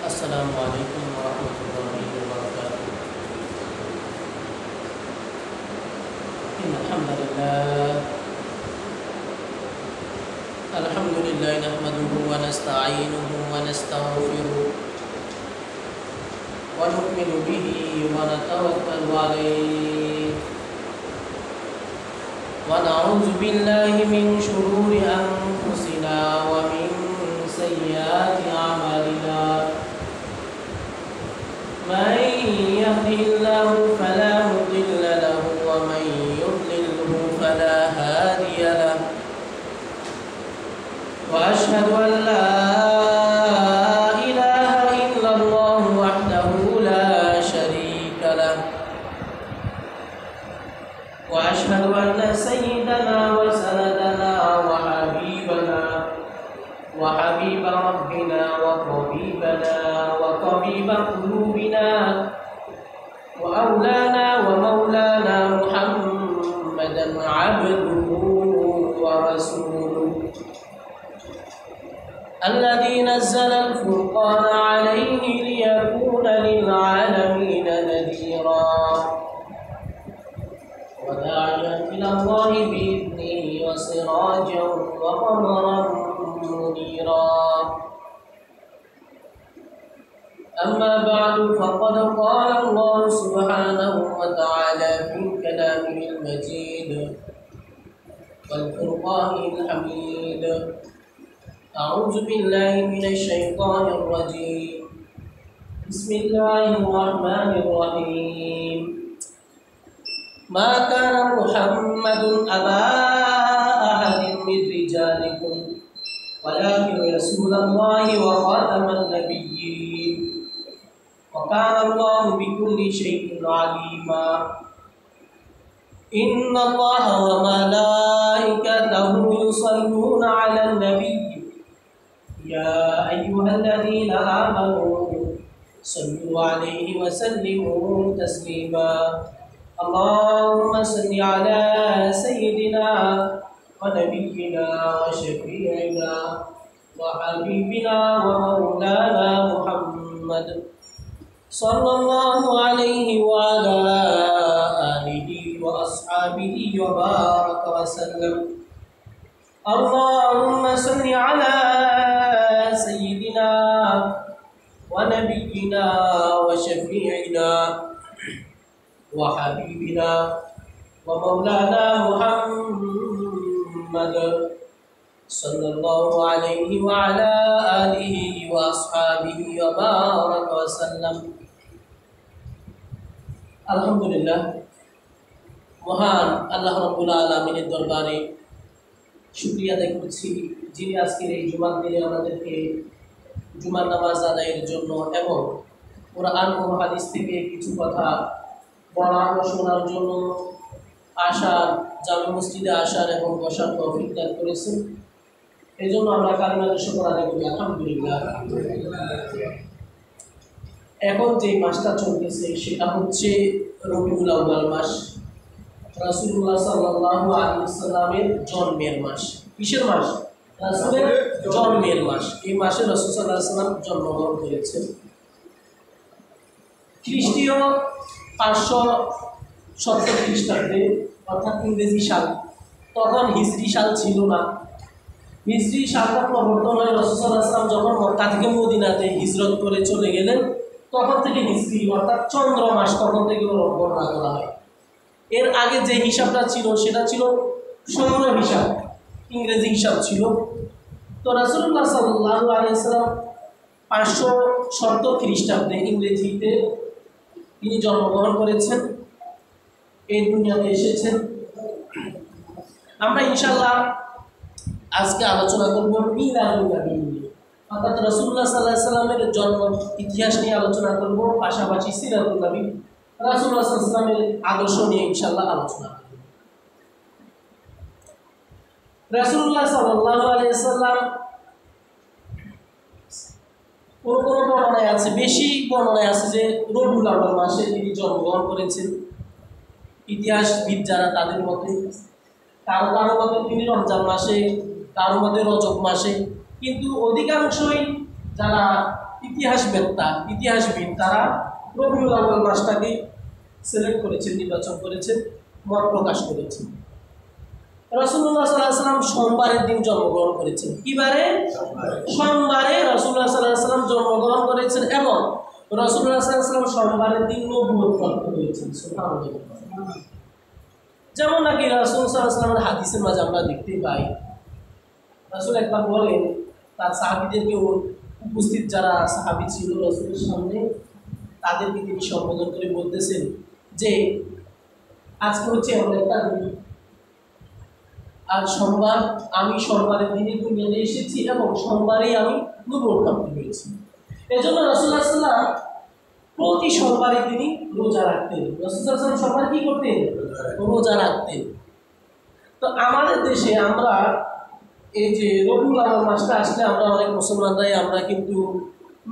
السلام عليكم ورحمة الله وبركاته. إن الحمد لله نحمده ونستعينه ونستغفره ونؤمن به ونتوكل عليه ونعوذ بالله من شرور أنفسنا ومن سيئات أعمالنا. من يهده الله فلا مضل له ومن يضلله فلا هادي له. وأشهد أن لا إله إلا الله وحده لا شريك له. وأشهد أن سيدنا وسندنا وحبيب ربنا وطبيبنا وطبيب قلوبنا وأولانا ومولانا محمدا عبده ورسوله الذي نزل الفرقان عليه ليكون للعالمين نذيرا وداعيا إلى الله بإذنه وسراجا وقمرا منيرا. أما بعد فقد قال الله سبحانه وتعالى في كلامه المجيد والفرقان الحميد. أعوذ بالله من الشيطان الرجيم. بسم الله الرحمن الرحيم. ما كان محمد أبا أحد من رجالكم ولكن رسول الله وخاتم النبيين وكان الله بكل شيء عليما. إن الله وملائكته يصلون على النبي يا أيها الذين آمنوا صلوا عليه وسلموا تسليما. اللهم صل على سيدنا ونبينا وشفيعنا وحبيبنا ومولانا محمد صلى الله عليه وعلى آله وأصحابه وبارك وسلم. اللهم صل على سيدنا ونبينا وشفيعنا وحبيبنا ومولانا محمد صلى الله عليه وعلى آله وأصحابه وبارك وسلم. আলহামদুলিল্লাহ, মহান আল্লাহ রাব্বুল আলামিনের দরবারে শুকরিয়া আদায় করছি, যিনি আজকের এই জুমার দিনে আমাদেরকে জুমার নামাজ আদায়ের জন্য এবং কোরআন ও হাদিস থেকে কিছু কথা পড়ার ও শোনার জন্য আসার, জামে মসজিদে আসার এবং বসার তৌফিক দান করেছেন। এই জন্য আমরা কালিমাতুর শুকর আদায় করি আলহামদুলিল্লাহ। এখন যে মাসটা চলতেছে সেটা হচ্ছে রবিউল আউয়াল মাস, রাসূলুল্লাহ সাল্লাল্লাহু আলাইহি ওয়াসাল্লামের জন্মের মাস। কিসের মাস? রাসূলের জন্মের মাস। এই মাসে রাসূল সাল্লাল্লাহু আলাইহি ওয়াসাল্লাম জন্মগ্রহণ করেছেন। খ্রিস্টীয় 570 খ্রিস্টাব্দে, অর্থাৎ ইংরেজি সাল, তখন হিজরি সাল ছিল না। হিজরি সালটা প্রবর্তন হয় রাসূল সাল্লাল্লাহু আলাইহি ওয়াসাল্লাম যখন মক্কা থেকে মদিনাতে হিজরত করে চলে গেলেন, তখন থেকে হিজরি অর্থাৎ চন্দ্র মাস তখন থেকে গণনা করা হয়। এর আগে যে হিসাবটা ছিল সেটা ছিল সৌর হিসাব, ইংরেজি হিসাব ছিল। তো রাসূলুল্লাহ সাল্লাল্লাহু আলাইহি ওয়াসাল্লাম 570 খ্রিস্টাব্দে ইংরেজিতে তিনি জন্মগ্রহণ করেছেন, এই দুনিয়াতে এসেছেন। আমরা ইনশাআল্লাহ আজকে আলোচনা করব মিলাদুন নবী নিয়ে, অর্থাৎ রাসূলুল্লাহ সাল্লাল্লাহু আলাইহি ওয়াসাল্লামের জন্ম ইতিহাস নিয়ে আলোচনা করব, পাশাপাশি সিরাতুন নবী, রাসূলুল্লাহ সাল্লাল্লাহু আলাইহি ওয়াসাল্লামের আদর্শ নিয়ে ইনশাআল্লাহ আলোচনা করব। রাসূলুল্লাহ সাল্লাল্লাহু আলাইহি ওয়াসাল্লাম কোনো বর্ণনায় আছে, বেশি বর্ণনায় আছে যে রবিউল আউয়াল মাসে তিনি জন্মগ্রহণ করেছেন। ইতিহাসবিদ যারা তাদের মতে, কারো কারো মতে তিনি রমজান মাসে, কারো মতে রজব মাসে, কিন্তু অধিকাংশই যারা ইতিহাসবিদ তারা রবিউল আউয়াল মাসটাকে সিলেক্ট করেছেন, নির্বাচন করেছেন, মত প্রকাশ করেছেন। রাসূলুল্লাহ সাল্লাল্লাহু আলাইহি ওয়াসাল্লাম সোমবারের দিন জন্মগ্রহণ করেছেন। কিবারে? সোমবারে রাসূলুল্লাহ সাল্লাল্লাহু আলাইহি ওয়াসাল্লাম জন্মগ্রহণ করেছেন এবং রাসূলুল্লাহ সাল্লাল্লাহু আলাইহি ওয়াসাল্লাম সোমবারের দিন নবুয়ত প্রাপ্ত হয়েছেন। সুবহানাল্লাহ। যেমন নাকি রাসূল সাল্লাল্লাহু আলাইহি ওয়াসাল্লামের হাদিসের মাঝে আমরা দেখতে পাই, রাসূল একবার বলেন তার সাহাবীদেরকে, উপস্থিত যারা সাহাবী ছিল রাসূলের সামনে, তাদেরকে তিনি সম্বোধন করে বলতেছেন যে আজকে হচ্ছে এমন একটা দিন, আজ সোমবার, আমি সোমবারের দিনে দুনিয়াতে এসেছি এবং সোমবারেই আমি নবুয়ত প্রাপ্ত হয়েছি। এজন্য রাসূলুল্লাহ সাল্লাল্লাহু আলাইহি ওয়াসাল্লাম প্রতি সোমবারে তিনি রোজা রাখতেন। রাসূলুল্লাহ সাল্লাল্লাহু আলাইহি ওয়াসাল্লাম সোমবার কি করতেন? রোজা রাখতেন। তো আমাদের দেশে আমরা এই যে রবিউল আউয়াল মাসটা আসলে আমরা অনেক মুসলমানরাই আমরা কিন্তু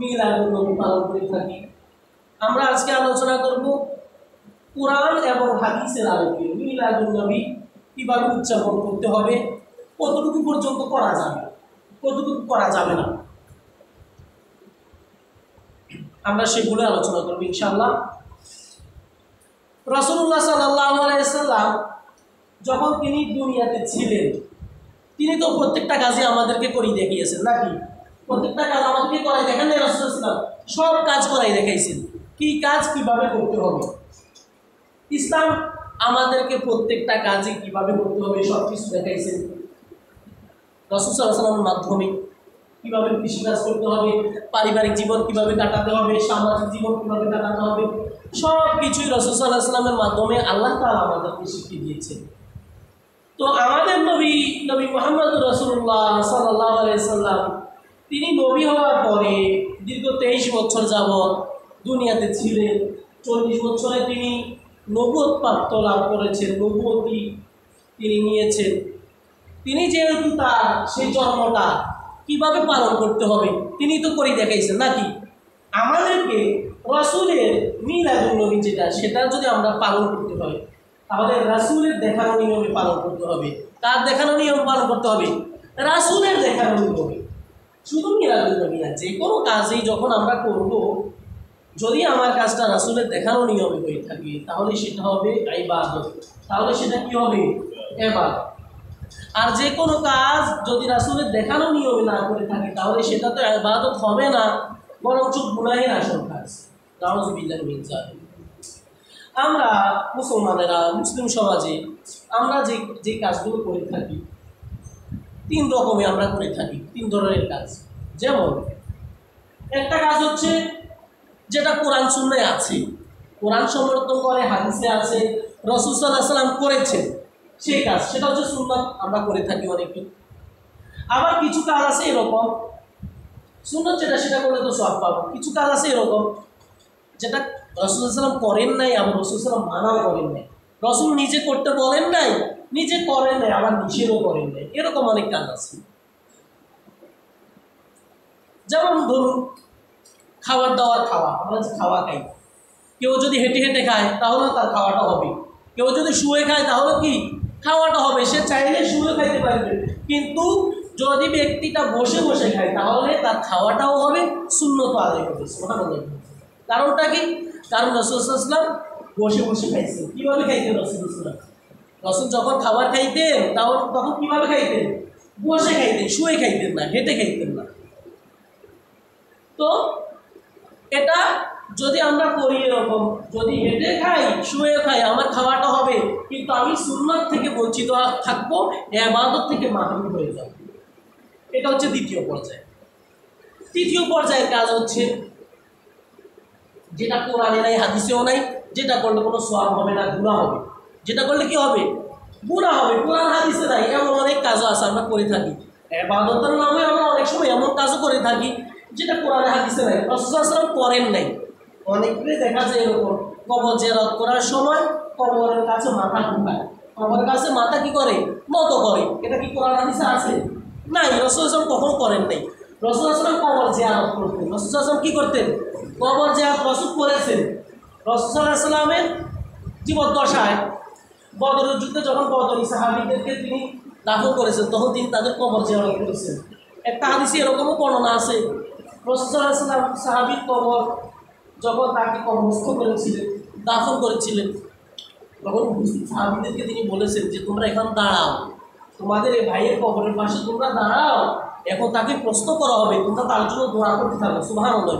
মিলাদুন নবী পালন করে থাকি। আমরা আজকে আলোচনা করব কোরআন এবং হাদিসের আলোকে মিলাদুন নবী কীভাবে উদযাপন করতে হবে, কতটুকু পর্যন্ত করা যাবে, কতটুকু করা যাবে না, আমরা সেগুলো আলোচনা করব ইনশাআল্লাহ। রাসূলুল্লাহ সাল্লাল্লাহু আলাইহি ওয়াসাল্লাম যখন তিনি দুনিয়াতে ছিলেন, তিনি তো প্রত্যেকটা কাজই আমাদেরকে করিয়ে দেখিয়েছেন নাকি? প্রত্যেকটা কাজ আমাদেরকে করাই দেখেন না? রাসূলুল্লাহ সব কাজ করাই দেখাইছেন, কি কাজ কিভাবে করতে হবে। ইসলাম আমাদেরকে প্রত্যেকটা কাজই কিভাবে করতে হবে সব কিছু দেখাইছেন। রাসূল সাল্লাল্লাহু আলাইহি ওয়াসাল্লামের মাধ্যমে কীভাবে কৃষিকাজ করতে হবে, পারিবারিক জীবন কীভাবে কাটাতে হবে, সামাজিক জীবন কীভাবে কাটাতে হবে, সব কিছুই রাসূল সাল্লাল্লাহু আলাইহি ওয়াসাল্লামের মাধ্যমে আল্লাহ তাআলা আমাদেরকে শিখিয়ে দিয়েছেন। তো আমাদের নবী মুহাম্মদ রাসূলুল্লাহ সাল্লাল্লাহু আলাইহি ওয়াসাল্লাম তিনি নবী হওয়ার পরে দীর্ঘ 23 বছর যাবৎ দুনিয়াতে ছিলেন। 40 বছরে তিনি নবুয়ত প্রাপ্ত লাভ করেছেন, নবুয়তি তিনি নিয়েছেন। তিনি যেহেতু তার সেই জন্মটা কিভাবে পালন করতে হবে তিনি তো করে দেখাইছেন নাকি? আমাদেরকে রাসূলের মিলাদুন নবী যেটা, সেটা যদি আমরা পালন করতে হয় তাহলে রাসূলের দেখানো নিয়মে পালন করতে হবে। তার দেখানো নিয়ম পালন করতে হবে, রাসূলের দেখানো নিয়মে। শুধু মিলাদুন নবী না, যে কোনো কাজেই যখন আমরা করব, যদি আমার কাজটা রাসূলের দেখানো নিয়মে হয়ে থাকে তাহলে সেটা হবে ইবাদত, তাহলে সেটা কি হবে? ইবাদত। আর যে কোনো কাজ যদি রাসূলের দেখানো নিয়মে না করে থাকে তাহলে সেটা তো ইবাদত হবে না, বরঞ্চ গুনাহের আসল কাজ। নাউযুবিল্লাহি মিন যালিক। আমরা মুসলমানেরা, মুসলিম সমাজে আমরা যে কাজগুলো করে থাকি 3 রকমে আমরা করে থাকি, 3 ধরনের কাজ। যেমন একটা কাজ হচ্ছে যেটা কোরআন সুন্নাহয় আছে, কোরআন সমর্থন করে, হাদিসে আছে, রাসূল সাল্লাল্লাহু আলাইহি ওয়াসাল্লাম করেছেন সেই কাজ, সেটা হচ্ছে সুন্নাত, আমরা করে থাকি অনেকে। আবার কিছু কাজ আছে এরকম সুন্নাত যেটা, সেটা করলে তো সওয়াব পাবো। কিছু কাজ আছে এরকম যেটা রাসূল সাল্লাল্লাহু আলাইহি ওয়াসাল্লাম করেন নাই, আবার রাসূল সাল্লাল্লাহু আলাইহি ওয়াসাল্লাম মানাও করেন নাই, রাসূল নিজে করতে বলেন নাই, নিজে করেন নাই, আবার নিষেধও করেন নাই, এরকম অনেক কাজ আছে। যেমন ধরুন খাবার দাবার খাওয়া, আমরা যে খাওয়া খাই, কেউ যদি হেঁটে হেঁটে খায় তাহলে তার খাওয়াটা হবে, কেউ যদি শুয়ে খায় তাহলে কি খাওয়াটা হবে। সে চাইলে শুয়ে খাইতে পারবে, কিন্তু যদি ব্যক্তিটা বসে বসে খায় তাহলে তার খাওয়াটাও হবে, সুন্নত আদায় হবে। সুবহানাল্লাহ। কারণটা কি? কারণ রাসূল সাল্লাল্লাহু আলাইহি ওয়াসাল্লাম বসে বসে খাইছেন। কীভাবে খাইতেন রাসূল সাল্লাল্লাহু আলাইহি ওয়াসাল্লাম? রাসূল যখন খাবার খাইতেন তখন কীভাবে খাইতেন? বসে খাইতেন, শুয়ে খাইতেন না, হেঁটে খাইতেন না। তো এটা যদি আমরা করি এরকম, যদি হেঁটে খাই, শুয়ে খাই, আমার খাওয়াটা হবে, কিন্তু আমি সুন্নাত থেকে বঞ্চিত থাকবো, ইবাদত থেকে মাহরুম হয়ে যাব। এটা হচ্ছে দ্বিতীয় পর্যায়। তৃতীয় পর্যায়ের কাজ হচ্ছে যেটা কোরআনে নাই, হাদিসেও নাই, যেটা করলে কোনো সওয়াব হবে না, গুনাহ হবে। যেটা করলে কি হবে? গুনাহ হবে। কোরআন হাদিসে নাই এমন অনেক কাজও আছে আমরা করে থাকি। ইবাদতের নামে আমরা অনেক সময় এমন কাজও করে থাকি যেটা কোরআনে হাদিসে নাই, রাসূল সাল্লাল্লাহু আলাইহি ওয়াসাল্লাম করেন নাই। অনেকগুলো দেখা যায় এরকম, কবর জিয়ারত করার সময় কবরের কাছে মাথা ঢুকায়, কবরের কাছে মাথা কি করে? নত করে। এটা কি কোরআন হাদিসে আছে? নাই, রাসূল সাল্লাল্লাহু আলাইহি ওয়াসাল্লাম কখনো করেন নাই। রাসূল সাল্লাল্লাহু আলাইহি ওয়াসাল্লাম কবর জিয়ারত করতেন। রাসূল সাল্লাল্লাহু আলাইহি ওয়াসাল্লাম কি করতেন? কবর জিয়ারত রাসূল করেছেন। রাসূল সাল্লাল্লাহু আলাইহি ওয়াসাল্লামের জীবদ্দশায় বদরের যুদ্ধে যখন বদরি সাহাবীদেরকে তিনি দাফন করেছেন তখন তিনি তাদের কবর জিয়ারত করেছেন। একটা হাদিসে এরকমও বর্ণনা আছে রাসূল সাল্লাল্লাহু আলাইহি ওয়াসাল্লাম সাহাবীর কবর যখন তাকে কবরস্থ করেছিলেন, দাফন করেছিলেন, তখন সাহাবীদেরকে তিনি বলেছেন যে তোমরা এখন দাঁড়াও, তোমাদের এই ভাইয়ের কবরের পাশে তোমরা দাঁড়াও, এখন তাকে প্রশ্ন করা হবে, তোমরা তার জন্য দোয়া করতে থাকো। সুবহানাল্লাহ।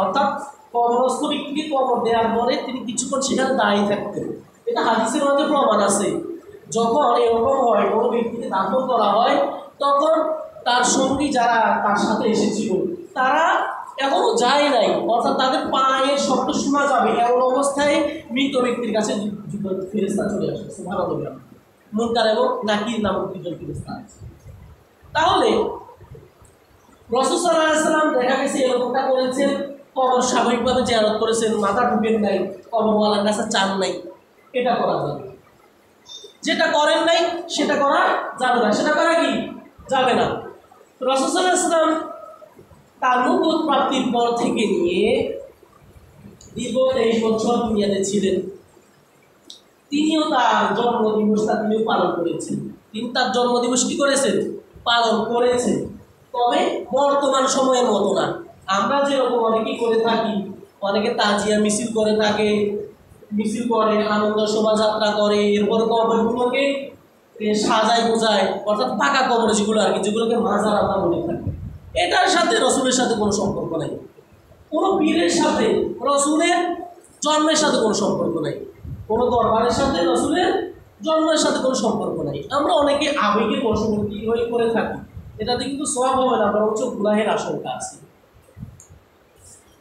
অর্থাৎ কবরস্থ ব্যক্তিকে কবর দেওয়ার পরে তিনি কিছুক্ষণ সেখানে দাঁড়িয়ে থাকতেন। এটা হাদিসের মধ্যে প্রমাণ আছে। যখন এরকম হয়, কোনো ব্যক্তিকে দাফন করা হয়, তখন তার সঙ্গী যারা তার সাথে এসেছিল তারা এখনও যায় নাই, অর্থাৎ তাদের পায়ের শব্দ শোনা যাবে এমন অবস্থায় মৃত ব্যক্তির কাছে ফেরেশতা চলে আসে। সুবহানাল্লাহ। মুনকার এবং নাকির নামক দুজন ফেরেশতা আছে। তাহলে রাসূল সাল্লাল্লাহু আলাইহি ওয়াসাল্লাম দেখা গেছে এরকমটা করেছেন, কবর স্বাভাবিকভাবে জিয়ারত করেছেন, মাথা ঢুকেন নাই, কবরওয়ালার কাছে চান নাই, এটা করা যাবে। যেটা করেন নাই সেটা করা যাবে না। সেটা করা কি যাবে না। রাসূল সাল্লাল্লাহু আলাইহি ওয়াসাল্লাম তার নবুয়ত প্রাপ্তির পর থেকে নিয়ে দীর্ঘ 23 বছর দুনিয়াতে ছিলেন। তিনিও তার জন্মদিবসটা তিনিও পালন করেছেন। তিনি তার জন্মদিবস কি করেছেন? পালন করেছেন। তবে বর্তমান সময়ের মতো না। আমরা যেরকম অনেকেই করে থাকি, অনেকে তাজিয়া মিছিল করে থাকে, মিছিল করে, আনন্দ শোভাযাত্রা করে, এরপর কবরগুলোকে সাজায় বোঝায়, অর্থাৎ পাকা কবর যেগুলো আর কি, যেগুলোকে মাজার আমরা বলে থাকি। এটার সাথে রসুলের সাথে কোনো সম্পর্ক নাই। কোনো পীরের সাথে রসুলের জন্মের সাথে কোনো সম্পর্ক নাই। কোনো দরবারের সাথে রসুলের জন্মের সাথে কোনো সম্পর্ক নাই। আমরা অনেকে আবেগে বশবর্তী হয়ে করে থাকি, এটাতে কিন্তু সওয়াব হবে না, বরঞ্চ গুনাহের আশঙ্কা আছে।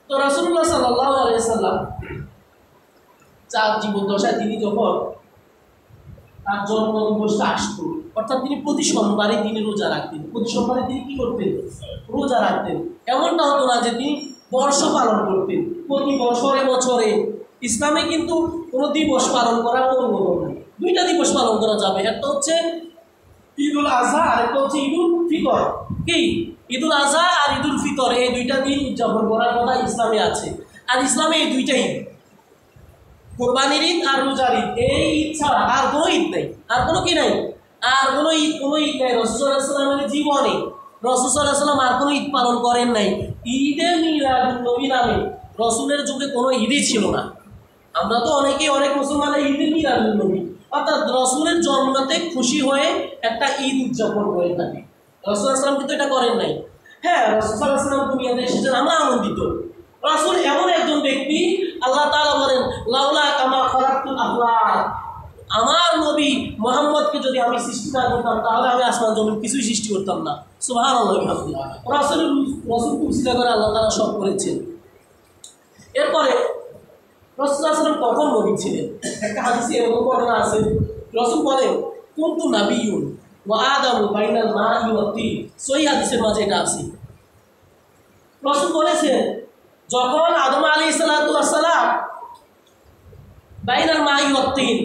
তো রাসূলুল্লাহ সাল্লাল্লাহু আলাইহি ওয়াসাল্লাম যার জীবদ্দশায় তিনি যখন তার জন্মদিবসটা আসত, অর্থাৎ তিনি প্রতি সোমবারে তিনি রোজা রাখতেন। প্রতি সোমবারে তিনি কী করতেন? রোজা রাখতেন। এমনটা হতো না যে তিনি বর্ষ পালন করতেন প্রতি বছরে বছরে। ইসলামে কিন্তু কোনো দিবস পালন করা অনুমোদন নেই। দুইটা দিবস পালন করা যাবে, একটা হচ্ছে ঈদুল আজহা আর একটা হচ্ছে ঈদুল ফিতর। কি ঈদুল আজহা আর ঈদুল ফিতর, এই দুইটা দিন উদযাপন করার কথা ইসলামে আছে। আর ইসলামে এই দুইটাই, কোরবানির ঈদ আর রোজার ঈদ, এই ঈদ ছাড়া আর কোনো ঈদ নেই। আর কোনো কি নাই? আর কোনো ঈদ নেই। রাসূল সাল্লাল্লাহু আলাইহি ওয়াসাল্লামের জীবনে রাসূল সাল্লাল্লাহু আলাইহি ওয়াসাল্লাম আর কোনো ঈদ পালন করেন নাই। ঈদে মিলাদুন্নবী নামে রাসূলের যুগে কোনো ঈদই ছিল না। আমরা তো অনেকেই অনেক মুসলমানের ঈদে মিলাদুন্নবী, অর্থাৎ রাসূলের জন্মতে খুশি হয়ে একটা ঈদ উদযাপন করে থাকি। রাসূল সাল্লাল্লাহু আলাইহি ওয়াসাল্লাম কিন্তু এটা করেন নাই। হ্যাঁ, রাসূল সাল্লাল্লাহু আলাইহি ওয়াসাল্লাম দুনিয়াতে এসেছেন, আমরা আনন্দিত। রাসূল এমন একজন ব্যক্তি, আল্লাহ তাআলা বলেন লাউলা কামা খালাকতুল আখলাক, আমার নবী মুহাম্মদকে যদি আমি সৃষ্টি না করতাম তাহলে আমি আসমান জমিন কিছুই সৃষ্টি করতাম না। সুবহানাল্লাহ। রাসূল কুরসিটা করে আল্লাহ তাআলা সব করেছেন। এরপরে রাসূল সাল্লাল্লাহু আলাইহি ওয়াসাল্লাম কখন নবী ছিলেন? একটা হাদিসে এরকম ঘটনা আছে, রাসূল বলেন কুনতু নাবিয়্যুন ওয়া আদামু বাইনাল মা'i ওয়াত তিন। সহিহ হাদিসের মাঝে এটা আছে। রাসূল বলেছেন যখন আদম আলাইহিস সালাতু ওয়াস সালাম বাইনাল মা'i ওয়াত তিন,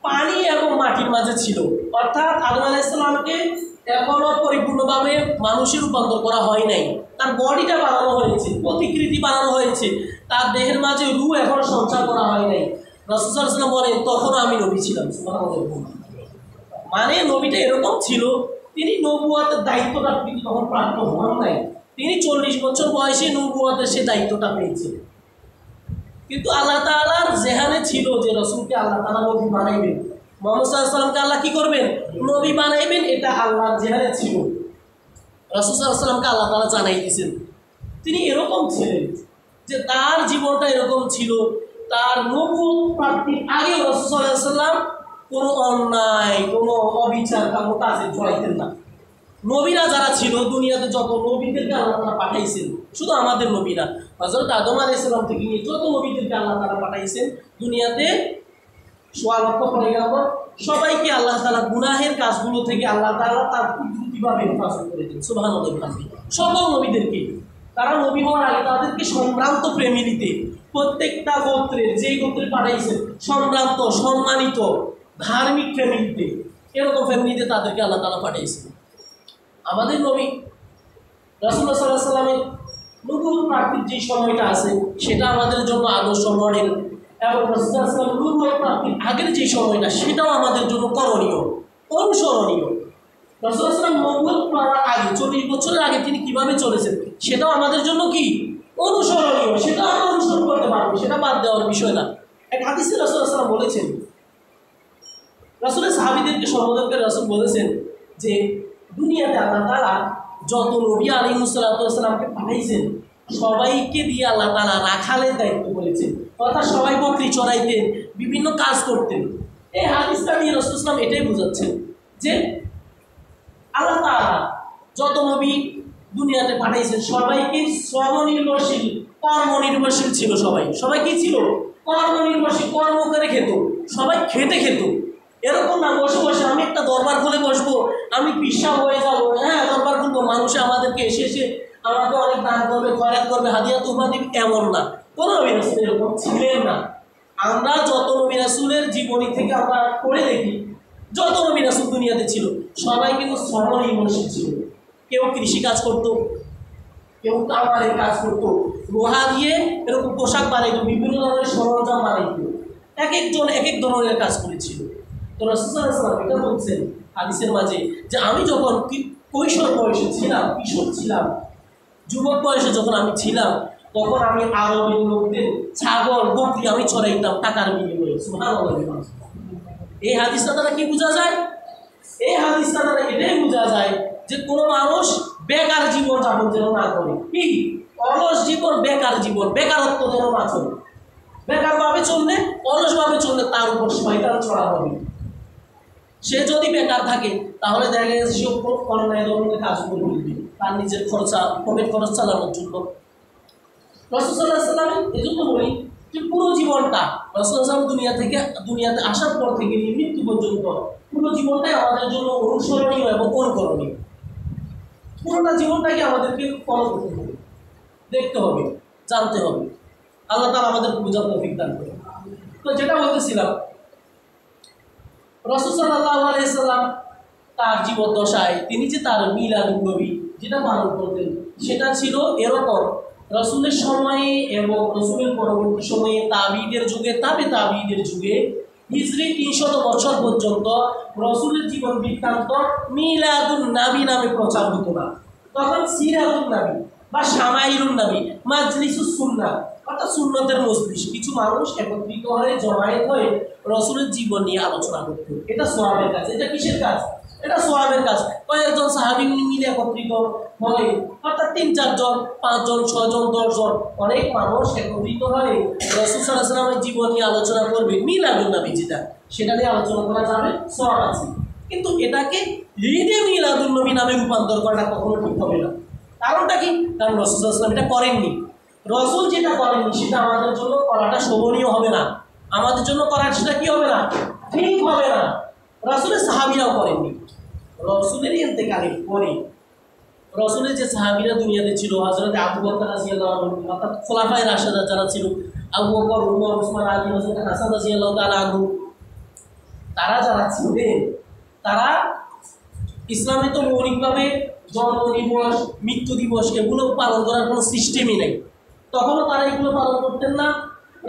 পানি এবং মাটির মাঝে ছিল, অর্থাৎ আদম আলাইহিস সালামকে এখনও পরিপূর্ণভাবে মানুষের রূপান্তর করা হয় নাই। তার বডিটা বানানো হয়েছে, প্রতিকৃতি বানানো হয়েছে, তার দেহের মাঝে রূহ এখনো সঞ্চার করা হয় নাই। রাসূল সাল্লাল্লাহু আলাইহি ওয়াসাল্লাম বলেন তখনও আমি নবী ছিলাম। মানে নবীটা এরকম ছিল, তিনি নবুয়তের দায়িত্বটা কিন্তু তখন প্রাপ্ত হন নাই। তিনি 40 বছর বয়সে নবুয়তের সে দায়িত্বটা পেয়েছেন। কিন্তু আল্লাহ তাআলার জেহানে ছিল যে রাসূলকে আল্লাহ তাআলা নবী বানাইবেন, মুহাম্মদ সাল্লাল্লাহু আলাইহি ওয়াসাল্লামকে আল্লাহ কি করবেন? নবী বানাইবেন, এটা আল্লাহর জেহানে ছিল। রাসূল সাল্লাল্লাহু আলাইহি ওয়াসাল্লামকে আল্লাহ তাআলা জানাই দিয়েছেন। তিনি এরকম ছিলেন যে তার জীবনটা এরকম ছিল, তার নবুয়ত প্রাপ্তির আগে রাসূল সাল্লাল্লাহু আলাইহি ওয়াসাল্লাম কোনো অন্যায়, কোনো অবিচার, কোনো কাজে জড়াইতেন না। নবীরা যারা ছিল দুনিয়াতে, যত নবীদেরকে আল্লাহ তাআলা পাঠাইছেন, শুধু আমাদের নবী না, হযরত আদম আলাইহিস সালাম থেকে নিয়ে যত নবীদেরকে আল্লাহ তাআলা পাঠাইছেন দুনিয়াতে, সোয়া লক্ষ পয়গম্বর, সবাইকে আল্লাহ তাআলা গুনাহের কাজগুলো থেকে আল্লাহ তাআলা তার কুদরতিভাবে হেফাজত করে দেন। সুবহানাল্লাহ। সকল নবীদেরকে, তারা নবী হওয়ার আগে তাদেরকে সম্ভ্রান্ত ফ্যামিলিতে, প্রত্যেকটা গোত্রের যেই গোত্রে পাঠাইছেন সম্ভ্রান্ত, সম্মানিত, ধার্মিক ফ্যামিলিতে, এরকম ফ্যামিলিতে তাদেরকে আল্লাহ তাআলা পাঠিয়েছেন। আমাদের নবী রাসূলুল্লাহ সাল্লাল্লাহু আলাইহি ওয়াসাল্লামের নবুয়ত প্রাপ্তির যে সময়টা আছে সেটা আমাদের জন্য আদর্শ মডেল, এবং রাসূলুল্লাহ সাল্লাল্লাহু আলাইহি ওয়াসাল্লাম নবুয়ত প্রাপ্তির আগের যে সময়টা সেটাও আমাদের জন্য করণীয়, অনুসরণীয়। রাসূলুল্লাহ সাল্লাল্লাহু আলাইহি ওয়াসাল্লাম নবুয়ত পাওয়ার আগে 40 বছরের আগে তিনি কিভাবে চলেছেন সেটাও আমাদের জন্য কি অনুসরণীয়, সেটা আমরা অনুসরণ করতে পারবো, সেটা বাদ দেওয়ার বিষয় না। এক হাদিসে রাসূলুল্লাহ সাল্লাল্লাহু আলাইহি ওয়াসাল্লাম বলেছেন, রাসূলের সাহাবীদেরকে সম্বোধন করে রাসূল বলেছেন যে দুনিয়াতে আল্লাহ তাআলা যত নবী আলাইহিস সালাতু ওয়াস সালামকে পাঠাইছেন সবাইকে দিয়ে আল্লাহ তাআলা রাখালের দায়িত্ব বলেছেন, অর্থাৎ সবাই বকরি চড়াইতেন, বিভিন্ন কাজ করতেন। এই হাদিসটা দিয়ে রাসূল সাল্লাল্লাহু আলাইহি ওয়াসাল্লাম এটাই বোঝাচ্ছেন যে আল্লাহ তাআলা যত নবী দুনিয়াতে পাঠাইছেন সবাইকে শ্রমনির্ভরশীল, কর্মনির্ভরশীল ছিল। সবাই কি ছিল? কর্মনির্ভরশীল, কর্ম করে খেত, সবাই খেতে খেত। এরকম না বসে বসে আমি একটা দরবার খুলে বসবো, আমি পিসাব হয়ে যাবো, হ্যাঁ দরবার খুলবো, মানুষে আমাদেরকে এসে এসে আমাকে অনেক দান করবে, খয়রাত করবে, হাদিয়া তুফা দিবে, এমন না। কোনো নবী রাসূল এরকম ছিলেন না। আমরা যত নবী রাসূলের জীবনী থেকে আমরা পড়ে দেখি, যত নবী রাসূল দুনিয়াতে ছিল সবাই কিন্তু শ্রমনির্ভরশীল ছিল। কেউ কৃষি কাজ করতো, কেউ কামারের কাজ করতো, লোহা দিয়ে এরকম পোশাক বানাইতো, বিভিন্ন ধরনের সরঞ্জাম বানাইতো, এক একজন এক এক ধরনের কাজ করেছিল। তো রাসূল সাল্লাল্লাহু আলাইহি ওয়াসাল্লাম এটা বলছেন হাদিসের মাঝে যে আমি যখন কৈশোর বয়সে ছিলাম, কিশোর ছিলাম, যুবক বয়সে যখন আমি ছিলাম, তখন আমি আরবের লোকদের ছাগল বকরি আমি চড়াইতাম টাকার বিনিময়ে। সুবহানাল্লাহ। এই হাদিসটা দ্বারা কি বোঝা যায়? এই হাদিসটা দ্বারা এটাই বোঝা যায় যে কোনো মানুষ বেকার জীবন যাপন যেন না করে, কি অলস জীবন, বেকার জীবন, বেকারত্ব যেন না চলে। বেকারভাবে চললে, অলসভাবে চললে তার উপর শয়তান চড়া হবে। সে যদি বেকার থাকে তাহলে দেখা গেছে সে অন্যায় ধরনের কাজ করবে তার নিজের খরচা, পকেট খরচ চালানোর জন্য। রাসূল সাল্লাল্লাহু আলাইহি ওয়াসাল্লাম এই জন্য বলি যে পুরো জীবনটা রাসূল সাল্লাল্লাহু আলাইহি দুনিয়াতে আসার পর থেকে মৃত্যু পর্যন্ত পুরো জীবনটাই আমাদের জন্য অনুসরণীয় এবং অনুকরণীয়। পুরোটা জীবনটাকে আমাদেরকে ফলো করতে হবে, দেখতে হবে, জানতে হবে। আল্লাহ তাআলা আমাদের বুঝার তৌফিক দান করুন। তো যেটা বলতেছিলাম, রাসূল সাল্লাল্লাহু আলাইহি ওয়াসাল্লাম তার জীবদ্দশায় তিনি যে তার মিলাদুন নবী যেটা পালন করতেন সেটা ছিল এরকম, রাসূলের সময়ে এবং রাসূলের পরবর্তী সময়ে তাবিঈদের যুগে, তাবিঈদের যুগে হিজরি ৩০০ বছর পর্যন্ত রাসূলের জীবন বৃত্তান্ত মিলাদুন নবী নামে প্রচার হতো না। তখন সিরাতুন নবী বা শামাইলুন নবী, মাজলিসুস সুন্নাহ অর্থাৎ সুন্নতের মজলিস, কিছু মানুষ একত্রিত হয়ে জমায়েত হয়ে রাসূলের জীবন নিয়ে আলোচনা করত। এটা সওয়াবের কাজ। এটা কিসের কাজ? এটা সওয়াবের কাজ। কয়েকজন সাহাবী মিলে একত্রিত হয়ে, অর্থাৎ ৩-৪ জন, ৫ জন, ৬ জন, ১০ জন, অনেক মানুষ একত্রিত হয়ে রাসূল সাল্লাল্লাহু আলাইহি ওয়াসাল্লামের জীবন নিয়ে আলোচনা করবে, মিলাদুন নবী যেটা, সেটা নিয়ে আলোচনা করা যাবে, সওয়াব আছে। কিন্তু এটাকে ঈদে মিলাদুন নবী নামে রূপান্তর করাটা কখনো ঠিক হবে না। কারণটা কি? কারণ রাসূল সাল্লাল্লাহু আলাইহি ওয়াসাল্লাম এটা করেননি। রাসূল যেটা করেননি সেটা আমাদের জন্য করাটা শোভনীয় হবে না, আমাদের জন্য করা সেটা কি হবে না, ঠিক হবে না। রাসূলের সাহাবীরাও করেননি। রাসূলের ইন্তেকালের পরে রাসূলের যে সাহাবীরা দুনিয়াতে ছিল, হযরত আবু বকর রাদিয়াল্লাহু আনহু, অর্থাৎ খোলাফায়ে রাশিদা যারা ছিল, আবু বকর, উমর, উসমান, আলী, হযরত হাসান রাদিয়াল্লাহু তাআলা আনহু, তারা যারা ছিলেন তারা ইসলামে তো মৌলিকভাবে জন্ম দিবস, মৃত্যু দিবস এগুলো পালন করার কোনো সিস্টেমই নেই। তখনও তারা এগুলো পালন করতেন না।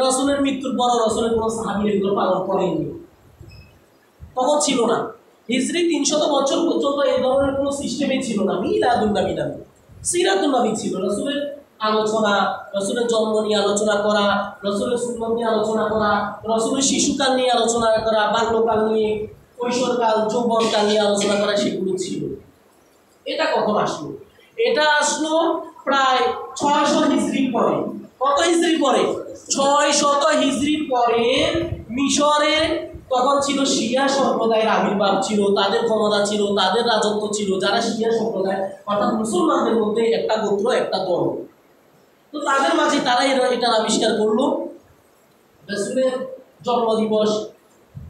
রাসূলের মৃত্যুর পরও রাসূলের কোনো সাহাবী এগুলো পালন করেননি, তখন ছিল না। হিজরি ৩০০ বছর পর্যন্ত এই ধরনের কোনো সিস্টেমই ছিল না। মিলাদুন নবী নামে সিরাতুন নবী ছিল, রাসূলের আলোচনা, রাসূলের জন্ম নিয়ে আলোচনা করা, রাসূলের সুন্নাত নিয়ে আলোচনা করা, রাসূলের শিশুকাল নিয়ে আলোচনা করা, বাল্যকাল নিয়ে, কৈশোরকাল, যৌবনকাল নিয়ে আলোচনা করা, সেগুলো ছিল। এটা কখন আসলো? এটা আসলো প্রায় ৬০০ হিজরির পরে। কত হিজরির পরে? ৬০০ হিজরির পরে। মিশরে তখন ছিল শিয়া সম্প্রদায়ের আবির্ভাব ছিল, তাদের ক্ষমতা ছিল, তাদের রাজত্ব ছিল, যারা শিয়া সম্প্রদায় অর্থাৎ মুসলমানদের মধ্যে একটা গোত্র, একটা দল। তো তাদের মাঝে তারা এটা আবিষ্কার করলো রাসূলের জন্মদিবস।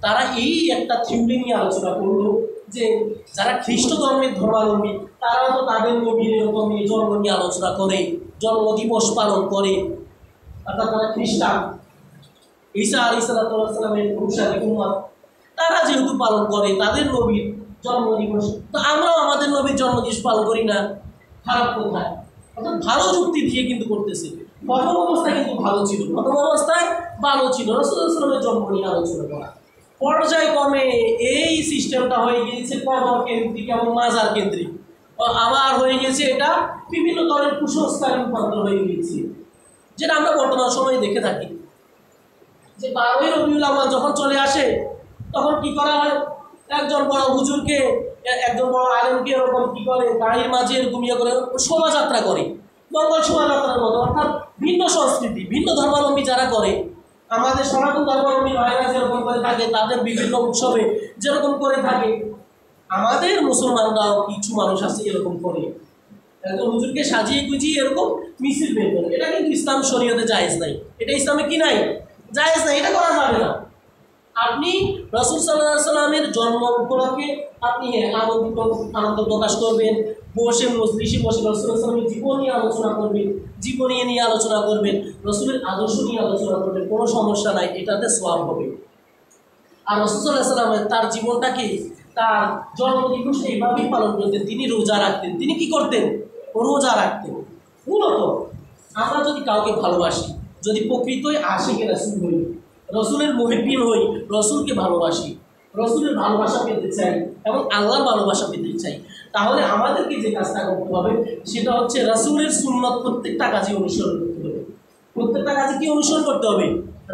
তারা এই একটা থিওরি নিয়ে আলোচনা করলো যে যারা খ্রিস্ট ধর্মের ধর্মাবলম্বী তারাও তো তাদের নবীর এরকম জন্ম নিয়ে আলোচনা করে, জন্মদিবস পালন করে, অর্থাৎ তারা খ্রিস্টান, ঈসা আলাইহিস সালামের অনুসারী উম্মত, তারা যেহেতু পালন করে তাদের নবীর জন্মদিবস, তো আমরাও আমাদের নবীর জন্মদিবস পালন করি না। খারাপ কোথায়? অর্থাৎ ভালো যুক্তি দিয়ে কিন্তু করতেছে। প্রথম অবস্থায় কিন্তু ভালো ছিল, প্রথম অবস্থায় ভালো ছিল রাসূলুল্লাহ সাল্লাল্লাহু আলাইহি ওয়াসাল্লামের জন্ম নিয়ে আলোচনা করা। পর্যায়ক্রমে এই সিস্টেমটা হয়ে গিয়েছে কবর কেন্দ্রিক এবং মাজার কেন্দ্রিক, আবার হয়ে গেছে এটা বিভিন্ন ধরনের কুসংস্কারে রূপান্তর হয়ে গিয়েছে, যেটা আমরা বর্তমান সময়ে দেখে থাকি। যে 12ই রবিউল আউয়াল যখন চলে আসে তখন কি করা হয়, একজন বড় হুজুরকে, একজন বড় আলেমকে এরকম কি করে গাড়ির মাঝে ঘুমিয়ে করে শোভাযাত্রা করে, মঙ্গল শোভাযাত্রার মতো। অর্থাৎ ভিন্ন সংস্কৃতি, ভিন্ন ধর্মাবলম্বী যারা করে, আমাদের সনাতন ধর্মাবলম্বী ভাইরা যেরকম করে থাকে, তাদের বিভিন্ন উৎসবে যেরকম করে থাকে, আমাদের মুসলমানরাও কিছু মানুষ আছে এরকম করে, একজন হুজুরকে সাজিয়ে গুজিয়ে এরকম মিছিল বের করে। এটা কিন্তু ইসলাম শরীয়তে জায়েজ নাই, এটা ইসলামে কি নাই, জায়েজ নাই, এটা করা যাবে না। আপনি রাসূল সাল্লাল্লাহু আলাইহি সাল্লামের জন্ম উপলক্ষে আপনি আনন্দ প্রকাশ করবেন, বসে মজলিসে বসে রাসূল সাল্লাল্লাহু আলাইহি সাল্লামের জীবন নিয়ে আলোচনা করবেন, জীবনী নিয়ে আলোচনা করবেন, রাসূলের আদর্শ নিয়ে আলোচনা করবেন, কোনো সমস্যা নাই, এটাতে সওয়াব হবে। আর রাসূল সাল্লাল্লাহু আলাইহি সাল্লাম তার জীবনটাকে, তার জন্মদিবস এইভাবেই পালন করতেন। তিনি রোজা রাখতেন। তিনি কি করতেন? রোজা রাখতেন। মূলত আমরা যদি কাউকে ভালোবাসি, যদি প্রকৃতই আশিকে রাসূল হই, রসুলের মুহিব্বিন হই, রসুলকে ভালোবাসি, রসুলের ভালোবাসা পেতে চাই এবং আল্লাহর ভালোবাসা পেতে চাই, তাহলে আমাদেরকে যে কাজটা করতে হবে সেটা হচ্ছে রসুলের সুন্নত প্রত্যেকটা কাজে অনুসরণ করতে হবে। প্রত্যেকটা কাজে কি অনুসরণ করতে হবে?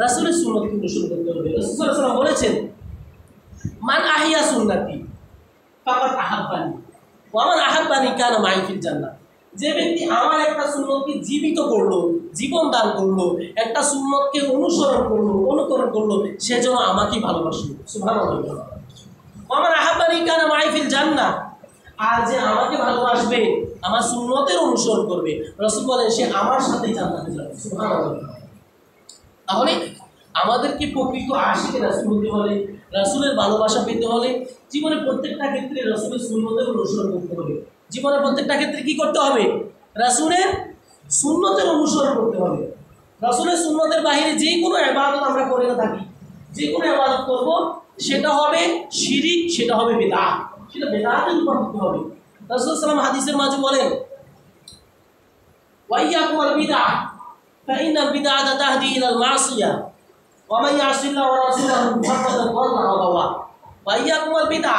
রসুলের সুন্নতকে অনুসরণ করতে হবে। রাসূল সাল্লাল্লাহু আলাইহি ওয়াসাল্লাম বলেছেন, মান আহিয়া সুন্নতি ফাকাদ আহাব্বানি ওয়া মান আহাব্বানি কানা মাই ফিল জান্নাহ। যে ব্যক্তি আমার একটা সুন্নতকে জীবিত করলো, জীবন দান করলো, একটা সুন্নতকে অনুসরণ করলো, অনুকরণ করলো, সে যেন আমাকে ভালোবাসলো। সুবহানাল্লাহ। আমার আহাব্বানি কানা মাই ফিল জান্নাহ। আর যে আমাকে ভালোবাসবে, আমার সুন্নতের অনুসরণ করবে, রাসূল বলেন সে আমার সাথেই জান্নাতে যাবে। সুবহানাল্লাহ। তাহলে আমাদেরকে প্রকৃত আশিকে রাসূল হতে হলে, রাসূলের ভালোবাসা পেতে হলে জীবনের প্রত্যেকটা ক্ষেত্রে রাসূলের সুন্নতের অনুসরণ করতে হবে। জীবনের প্রত্যেকটা ক্ষেত্রে কি করতে হবে? রাসূলের সুন্নতের অনুসরণ করতে হবে। রাসূলের সুন্নতের বাইরে যে কোনো ইবাদত আমরা করে না থাকি, যে কোনো ইবাদত করব সেটা হবে শিরিক, সেটা হবে বিদআত, সেটা বিদআতে রূপান্তরিত হবে। রাসূল সাল্লাল্লাহু আলাইহি ওয়াসাল্লাম হাদিসের মাঝে বলেন, ওয়া ইয়াকুম আল বিদআ ফাইনাল বিদআতা তাহদি ইলাল মাসিয়া ওয়া মান ইয়াসিল্লাহ ওয়া রাসূলাহু ফাকাদ দাল্লা ওয়া গাওয়া। ওয়া ইয়াকুম আল বিদআ,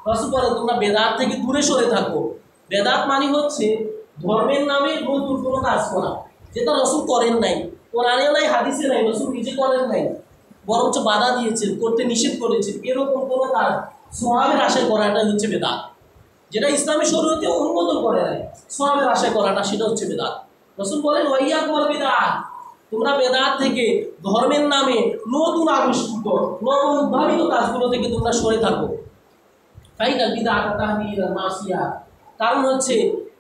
রাসূল বলেন তোমরা বেদাত থেকে দূরে সরে থাকো। বেদাত মানে হচ্ছে ধর্মের নামে নতুন কোনো কাজ করা, যেটা রাসূল করেন নাই, কোরআনে নাই, হাদিসে নাই, রাসূল নিজে করেন নাই, বরঞ্চ বাধা দিয়েছেন, করতে নিষেধ করেছেন, এরকম কোনো কাজ সওয়াবের আশায় করাটা হচ্ছে বেদাত। যেটা ইসলামী শরীয়তে অনুমোদন করে নাই, সওয়াবের আশায় করাটা সেটা হচ্ছে বেদাত। রাসূল বলেন ওয়া ইয়াকুম আল বিদআ, তোমরা বেদাত থেকে, ধর্মের নামে নতুন আবিষ্কৃত, নতুন উদ্ভাবিত কাজগুলো থেকে তোমরা সরে থাকো। ফাইনাল বিদআত তাহদি ইলাল মাসিয়া, কারণ হচ্ছে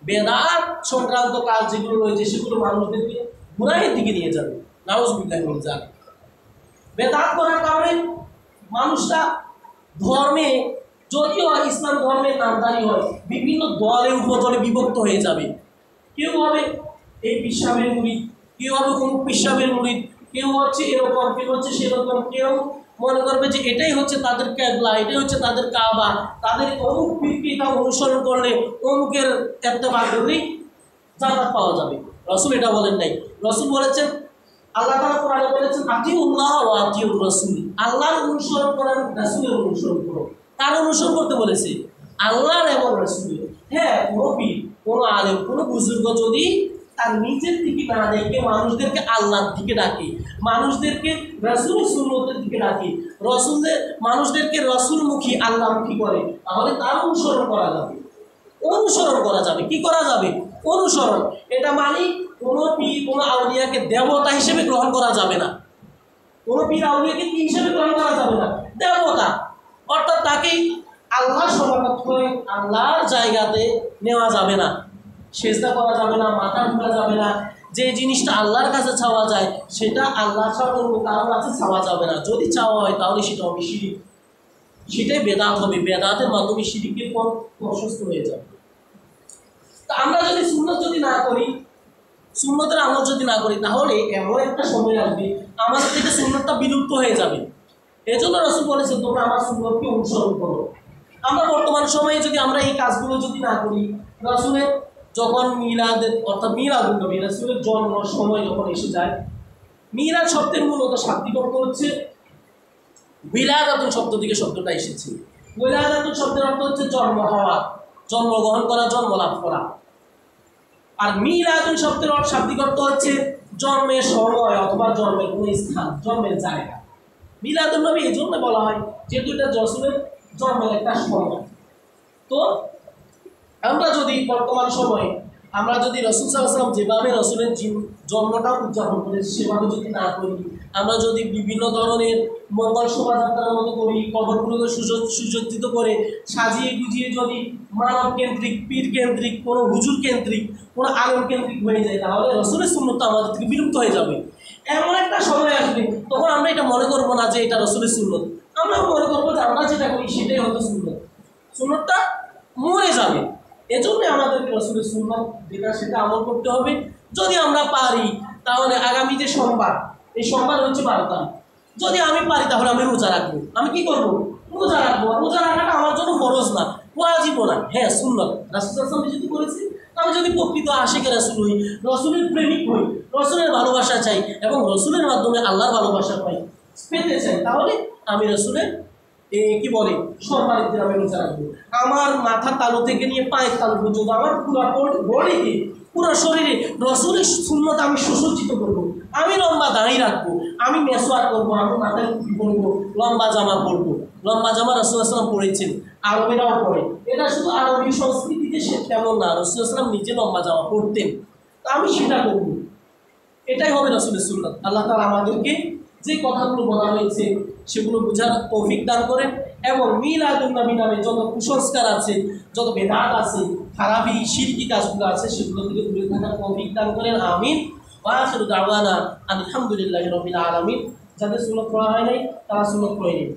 বেদাত সংক্রান্ত কাজ যেগুলো রয়েছে সেগুলো মানুষদেরকে গুনাহের দিকে নিয়ে যাবে। নাউযুবিল্লাহি মিন যালিক। বেদাত করার কারণে মানুষরা ধর্মে, যদিও ইসলাম ধর্মের নামধারী হয়, বিভিন্ন দলে উপদলে বিভক্ত হয়ে যাবে। কেউ হবে এই পিসাবের মুরিদ, কেউ হবে অমুক পিসাবের মুরিদ, কেউ হচ্ছে এরকম, কেউ হচ্ছে সেরকম, কেউ মনে করবে যে এটাই হচ্ছে তাদের কেবলা, এটাই হচ্ছে তাদের কাবা, তাদের অমুক পীরকে অনুসরণ করলে, অমুকের ইত্তেবা করলেই জান্নাত পাওয়া যাবে। রাসূল এটা বলেন নাই। রাসূল বলেছেন, আল্লাহ তাআলা কোরআনে বলেছেন আতিউল্লাহ ওয়া আতিউর রাসূল, আল্লাহর অনুসরণ করেন, রাসূলের অনুসরণ করুন। কার অনুসরণ করতে বলেছে? আল্লাহর এবং রাসূলের। হ্যাঁ, কোনো পীর, কোনো আলেম, কোনো বুজুর্গ যদি তার নিজের দিকে না দেখে মানুষদেরকে আল্লাহর দিকে ডাকে, মানুষদেরকে রাসূলের সুন্নতের দিকে ডাকে, মানুষদেরকে রাসূলমুখী, আল্লাহমুখী করে, তাহলে তার অনুসরণ করা যাবে। অনুসরণ করা যাবে। কি করা যাবে? অনুসরণ। এটা মানে কোনো পীর, কোনো আউলিয়াকে দেবতা হিসেবে গ্রহণ করা যাবে না। কোনো পীর আউলিয়াকে কি হিসেবে গ্রহণ করা যাবে না? দেবতা। অর্থাৎ তাকে আল্লাহ সমাগত করে আল্লাহর জায়গাতে নেওয়া যাবে না, সেজদা করা যাবে না, মাথা ঢোকা যাবে না। যে জিনিসটা আল্লাহর কাছে চাওয়া যায় সেটা আল্লাহ ছাড়া কারোর কাছে চাওয়া যাবে না। যদি চাওয়া হয় তাহলে সেটা হবে শিরিক, সেটাই বেদাত হবে। বেদাতের মাধ্যমে শিরিকের পথ প্রশস্ত হয়ে যাবে। তা আমরা যদি সুন্নত যদি না করি, সুন্নতের আমল যদি না করি, তাহলে এমন একটা সময় আসবে আমাদের থেকে সুন্নতটা বিলুপ্ত হয়ে যাবে। এজন্য রাসূল বলেছেন তোমরা আমার সুন্নতকে অনুসরণ করো। আমরা বর্তমান সময়ে যদি আমরা এই কাজগুলো যদি না করি, রাসূলের যখন মিলাদের, অর্থাৎ মিলাদুন নবী, রাসূলের জন্ম সময় যখন এসে যায়, মিলাদ শব্দের মূলত শাব্দিক অর্থ হচ্ছে বিলাদাতুন শব্দ থেকে শব্দটা এসেছে। বিলাদাতুন শব্দের অর্থ হচ্ছে জন্ম হওয়া, জন্মগ্রহণ করা, জন্ম লাভ করা। আর মিলাদুন শব্দের শাব্দিক অর্থ হচ্ছে জন্মের সময় অথবা জন্মের কোনো স্থান, জন্মের জায়গা। মিলাদুন নবী এই জন্য বলা হয় যেহেতু এটা রাসূলের জন্মের একটা সময়। তো আমরা যদি বর্তমান সময়ে আমরা যদি রাসূল সাল্লাল্লাহু আলাইহি ওয়াসাল্লাম যেভাবে রাসূলের জন্মটা উদযাপন করেছি সেভাবে যদি না করি, আমরা যদি বিভিন্ন ধরনের মঙ্গল শোভাযাত্রার মতো করি, কবরগুলোকে সুসজ্জিত করে সাজিয়ে গুজিয়ে যদি মানব কেন্দ্রিক, পীর কেন্দ্রিক, কোনো হুজুর কেন্দ্রিক, কোনো আলেম কেন্দ্রিক হয়ে যায়, তাহলে রাসূলের সুন্নাতটা আমাদের থেকে বিলুপ্ত হয়ে যাবে। এমন একটা সময় আসবে তখন আমরা এটা মনে করবো না যে এটা রাসূলের সুন্নত, আমরা মনে করবো যে আমরা যেটা করি সেটাই হয়তো সুন্নত, সুন্নতটা মরে যাবে। এজন্য আমাদেরকে রাসূলের সুন্নাত যেটা সেটা আমল করতে হবে। যদি আমরা পারি তাহলে আগামী যে সোমবার, এই সোমবার হচ্ছে 12 তারিখ, যদি আমি পারি তাহলে আমি রোজা রাখবো। আমি কি করবো? রোজা রাখবো। রোজা রাখাটা আমার জন্য ফরজ না, ওয়াজিবও না, হ্যাঁ সুন্নাত। রাসূল সাল্লাল্লাহু আলাইহি ওয়াসাল্লাম যদি করেছি, আমি যদি প্রকৃত আশিকে রাসূল হই, রাসূলের প্রেমিক হই, রাসূলের ভালোবাসা চাই এবং রাসূলের মাধ্যমে আল্লাহর ভালোবাসা পেতে চাই, তাহলে আমি রাসূলের কি বলে সোমবারের দিন আমি রোজা রাখবো। আমার মাথার তালু থেকে নিয়ে পায়ের তালু পর্যন্ত আমার পুরো বডিতে, পুরো শরীরে রাসূলের সুন্নাত আমি সুসজ্জিত করবো। আমি লম্বা দাঁড়িয়ে রাখবো, আমি মেসওয়াক করবো, আমি মাথায় টুপি পরবো, লম্বা জামা পরবো। লম্বা জামা রাসূল সাল্লাল্লাহু আলাইহি ওয়াসাল্লাম পরেছেন, আরবেরাও পরে। এটা শুধু আরবি সংস্কৃতিতে সে তেমন না, রাসূল সাল্লাল্লাহু আলাইহি ওয়াসাল্লাম নিজে লম্বা জামা পরতেন, আমি সেটা করবো। এটাই হবে রাসূলের সুন্নাত। আল্লাহ তাআলা আমাদেরকে যে কথাগুলো বলা হয়েছে সেগুলো বোঝার তৌফিক দান করেন এবং মিলাদুন নবী নামে যত কুসংস্কার আছে, যত বেদাত আছে, খারাপি শিরকি কাজগুলো আছে, সেগুলো থেকে দূরে থাকার তৌফিক দান করেন। আমিন। ওয়া আখিরু দাওয়ানা আলহামদুলিল্লাহি রাব্বিল আলামিন। যাদের সুন্নাত পড়া হয় নাই তারা সুন্নাত পড়ে নিন।